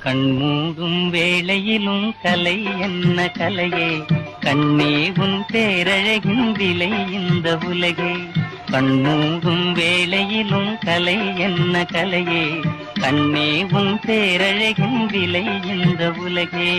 கண்மூடும் வேளையிலும் கலை என்ன கலையே, கண்ணே உன் பேரழகின் விலை இந்த உலகே. கண்மூடும் வேளையிலும் கலை என்ன கலையே, கண்ணே உன் பேரழகின் விலை இந்த உலகே.